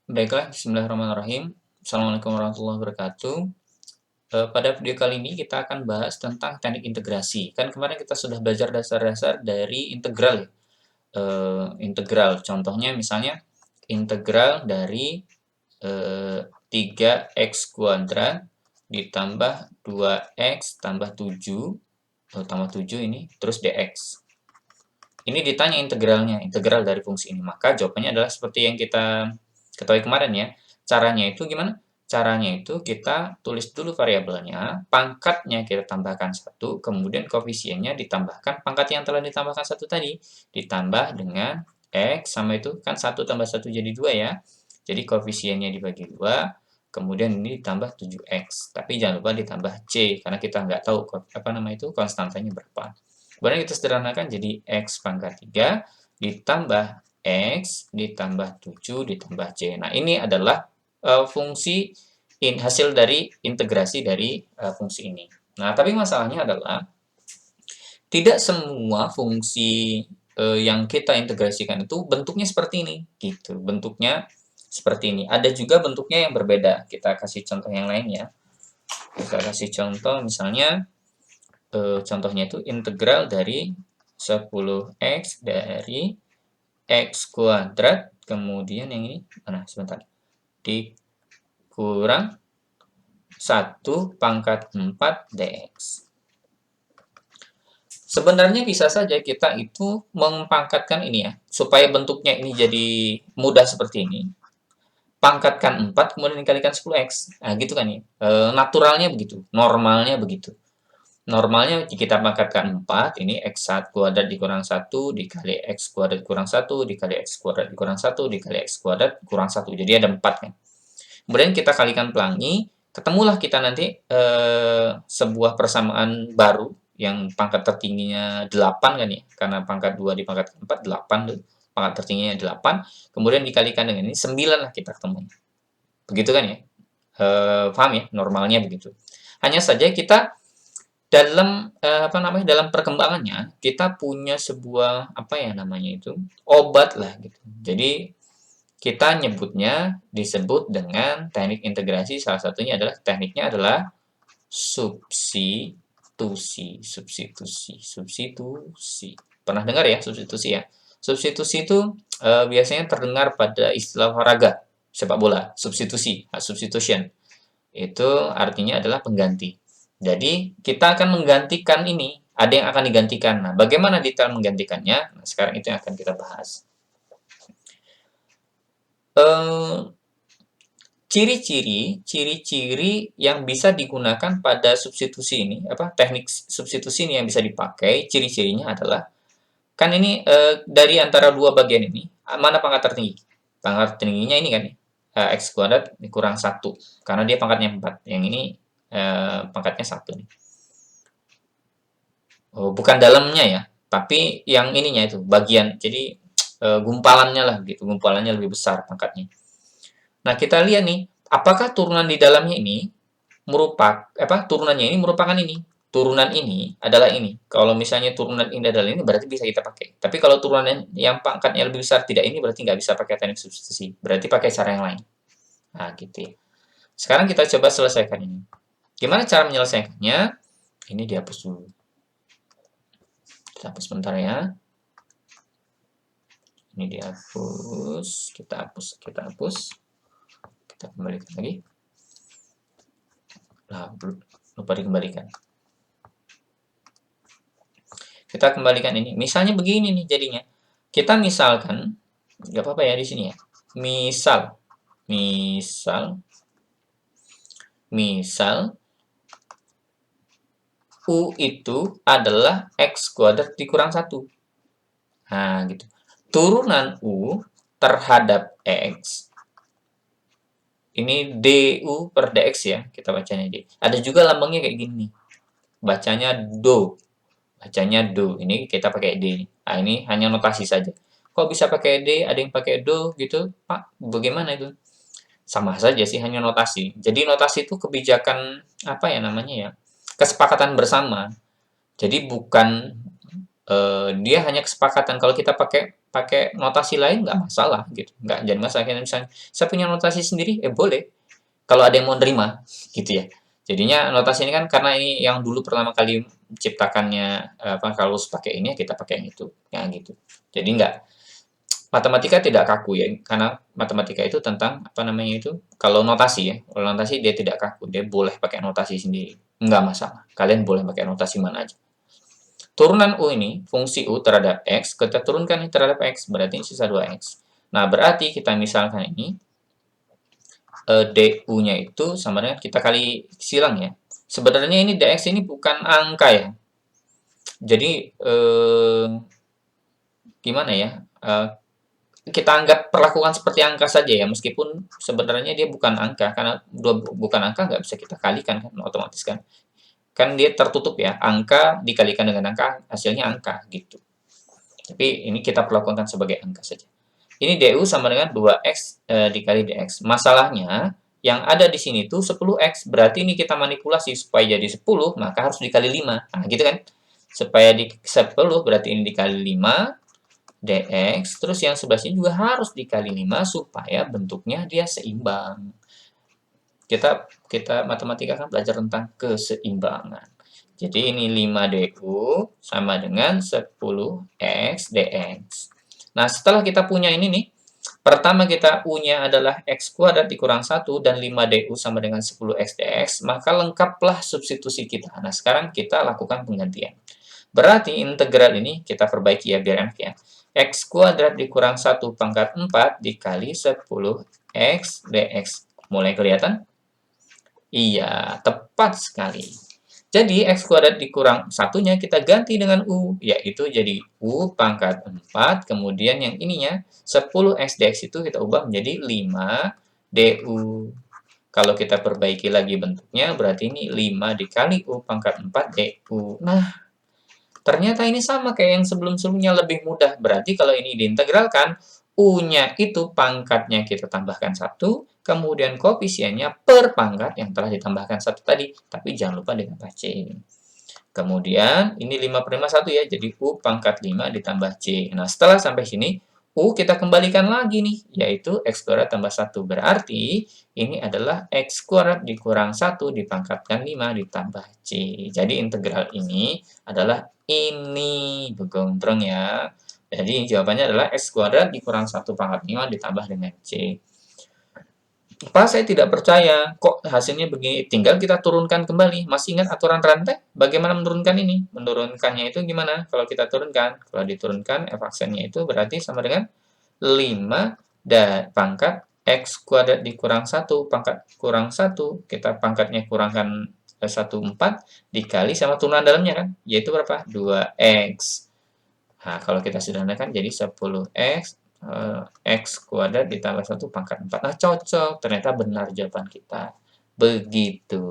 Baiklah, bismillahirrahmanirrahim. Assalamualaikum warahmatullahi wabarakatuh. Pada video kali ini kita akan bahas tentang teknik integrasi. Kan kemarin kita sudah belajar dasar-dasar dari integral ya. Integral, contohnya misalnya integral dari 3x kuadrat ditambah 2x tambah 7, tambah 7 ini, terus dx. Ini ditanya integralnya, integral dari fungsi ini. Maka jawabannya adalah seperti yang kita ketahui kemarin ya. Caranya itu gimana? Caranya itu kita tulis dulu variabelnya, pangkatnya kita tambahkan 1, kemudian koefisiennya ditambahkan pangkat yang telah ditambahkan 1 tadi, ditambah dengan x sama itu, kan 1 tambah 1 jadi 2 ya. Jadi koefisiennya dibagi 2, kemudian ini ditambah 7x. Tapi jangan lupa ditambah c, karena kita nggak tahu apa nama itu konstantanya berapa. Kemudian kita sederhanakan jadi x pangkat 3 ditambah x ditambah 7 ditambah c. Nah, ini adalah fungsi hasil dari integrasi dari fungsi ini. Nah, tapi masalahnya adalah tidak semua fungsi yang kita integrasikan itu bentuknya seperti ini, gitu. Bentuknya seperti ini. Ada juga bentuknya yang berbeda. Kita kasih contoh yang lain ya. Kita kasih contoh misalnya contohnya itu integral dari 10x dari x kuadrat, kemudian yang ini mana sebentar, dikurang 1 pangkat 4 dx. Sebenarnya bisa saja kita itu mempangkatkan ini ya, supaya bentuknya ini jadi mudah seperti ini. Pangkatkan 4 kemudian dikalikan 10x. Nah, gitu kan ya. Naturalnya begitu, normalnya begitu. Normalnya kita pangkatkan 4, ini x kuadrat dikurang 1 dikali x kuadrat kurang 1 dikali x kuadrat dikurang 1 dikali x kuadrat kurang 1. Jadi ada 4 kan. Kemudian kita kalikan pelangi, ketemulah kita nanti sebuah persamaan baru yang pangkat tertingginya 8 kan ya. Karena pangkat 2 dipangkat 4, 8 tuh. Pangkat tertingginya 8, kemudian dikalikan dengan ini 9 lah kita ketemu. Begitu kan ya. Paham ya? Normalnya begitu. Hanya saja kita dalam dalam perkembangannya kita punya sebuah apa ya namanya itu obat lah gitu. Jadi kita nyebutnya disebut dengan teknik integrasi, salah satunya adalah tekniknya adalah substitusi. Pernah dengar ya substitusi ya? Substitusi itu biasanya terdengar pada istilah olahraga sepak bola, substitution. Itu artinya adalah pengganti. Jadi, kita akan menggantikan ini, ada yang akan digantikan. Nah, bagaimana detail menggantikannya? Nah, sekarang itu yang akan kita bahas. Ciri-ciri yang bisa digunakan pada substitusi ini, teknik substitusi ini yang bisa dipakai, ciri-cirinya adalah, kan ini dari antara dua bagian ini, mana pangkat tertinggi? Pangkat tertingginya ini kan, x kuadrat dikurang 1, karena dia pangkatnya 4. Yang ini pangkatnya 1 nih. Oh, bukan dalamnya ya, tapi yang ininya itu bagian. Jadi gumpalannya lah gitu, gumpalannya lebih besar pangkatnya. Nah, kita lihat nih, apakah turunan di dalamnya ini turunannya ini merupakan ini. Turunan ini adalah ini. Kalau misalnya turunan ini adalah ini, berarti bisa kita pakai. Tapi kalau turunan yang pangkatnya lebih besar tidak ini, berarti nggak bisa pakai teknik substitusi. Berarti pakai cara yang lain. Nah, gitu ya. Sekarang kita coba selesaikan ini. Gimana cara menyelesaikannya? Ini dihapus dulu. Kita hapus sebentar ya. Ini dihapus, kita hapus. Kita kembalikan lagi. Nah, lupa dikembalikan. Kita kembalikan ini. Misalnya begini nih jadinya. Kita misalkan, nggak apa-apa ya di sini ya. Misal U itu adalah X kuadrat dikurang 1. Nah, gitu. Turunan U terhadap X, ini DU per DX ya, kita bacanya D. Ada juga lambangnya kayak gini. Bacanya Do. Ini kita pakai D. Nah, ini hanya notasi saja. Kok bisa pakai D, ada yang pakai Do gitu? Pak, bagaimana itu? Sama saja sih, hanya notasi. Jadi notasi itu kebijakan, apa ya namanya ya, kesepakatan bersama. Jadi bukan dia hanya kesepakatan. Kalau kita pakai pakai notasi lain nggak masalah gitu, nggak jadi masalah. Kayak misalnya saya punya notasi sendiri, boleh. Kalau ada yang mau nerima, gitu ya. Jadinya notasi ini kan karena ini yang dulu pertama kali menciptakannya apa kalau pakai ini ya kita pakai yang itu, ya gitu. Jadi nggak matematika tidak kaku ya, karena matematika itu tentang apa namanya itu kalau notasi ya, kalau notasi dia tidak kaku, dia boleh pakai notasi sendiri, nggak masalah. Kalian boleh pakai notasi mana aja. Turunan U ini, fungsi U terhadap X, kita turunkan nih terhadap X, berarti sisa 2X. Nah, berarti kita misalkan ini, DU-nya itu sama dengan kita kali silang ya. Sebenarnya ini DX ini bukan angka ya. Jadi, gimana ya, kita anggap perlakukan seperti angka saja ya, meskipun sebenarnya dia bukan angka, karena bukan angka nggak bisa kita kalikan kan, otomatis kan. Kan dia tertutup ya, angka dikalikan dengan angka, hasilnya angka, gitu. Tapi ini kita perlakukan sebagai angka saja. Ini DU sama dengan 2X dikali DX. Masalahnya, yang ada di sini tuh 10X, berarti ini kita manipulasi supaya jadi 10, maka harus dikali 5. Nah, gitu kan? Supaya di 10, berarti ini dikali 5, DX, terus yang sebelah sini juga harus dikali 5 supaya bentuknya dia seimbang. Kita matematika kan belajar tentang keseimbangan. Jadi ini 5DU sama dengan 10X DX. Nah, setelah kita punya ini nih, pertama kita U-nya adalah X kuadrat dikurang 1 dan 5DU sama dengan 10X DX, maka lengkaplah substitusi kita. Nah, sekarang kita lakukan penggantian. Berarti integral ini kita perbaiki ya biar enak ya. X kuadrat dikurang 1 pangkat 4 dikali 10X DX. Mulai kelihatan? Iya, tepat sekali. Jadi, X kuadrat dikurang satunya kita ganti dengan U, yaitu jadi U pangkat 4, kemudian yang ininya 10X dx itu kita ubah menjadi 5DU. Kalau kita perbaiki lagi bentuknya, berarti ini 5 dikali U pangkat 4 DU. Nah, ternyata ini sama kayak yang sebelum-sebelumnya, lebih mudah. Berarti kalau ini diintegralkan, U-nya itu pangkatnya kita tambahkan 1, kemudian koefisiennya per pangkat yang telah ditambahkan 1 tadi. Tapi jangan lupa ditambah C. Kemudian ini 5 per 5 1 ya, jadi U pangkat 5 ditambah C. Nah, setelah sampai sini, U kita kembalikan lagi nih, yaitu X kuadrat tambah 1. Berarti ini adalah X kuadrat dikurang 1 dipangkatkan 5 ditambah C. Jadi integral ini adalah ini, begondrong ya. Jadi jawabannya adalah X kuadrat dikurang 1 pangkat 5 ditambah dengan C. Pak, saya tidak percaya. Kok hasilnya begini? Tinggal kita turunkan kembali. Masih ingat aturan rantai? Bagaimana menurunkan ini? Menurunkannya itu gimana? Kalau kita turunkan. Kalau diturunkan, F aksennya itu berarti sama dengan 5 dan pangkat X kuadrat dikurang 1, pangkat kurang 1. Kita pangkatnya kurangkan 1, 4, dikali sama turunan dalamnya kan? Yaitu berapa? 2X. Nah, kalau kita sederhanakan jadi 10X X kuadrat ditambah 1 pangkat 4. Nah, cocok. Ternyata benar jawaban kita. Begitu.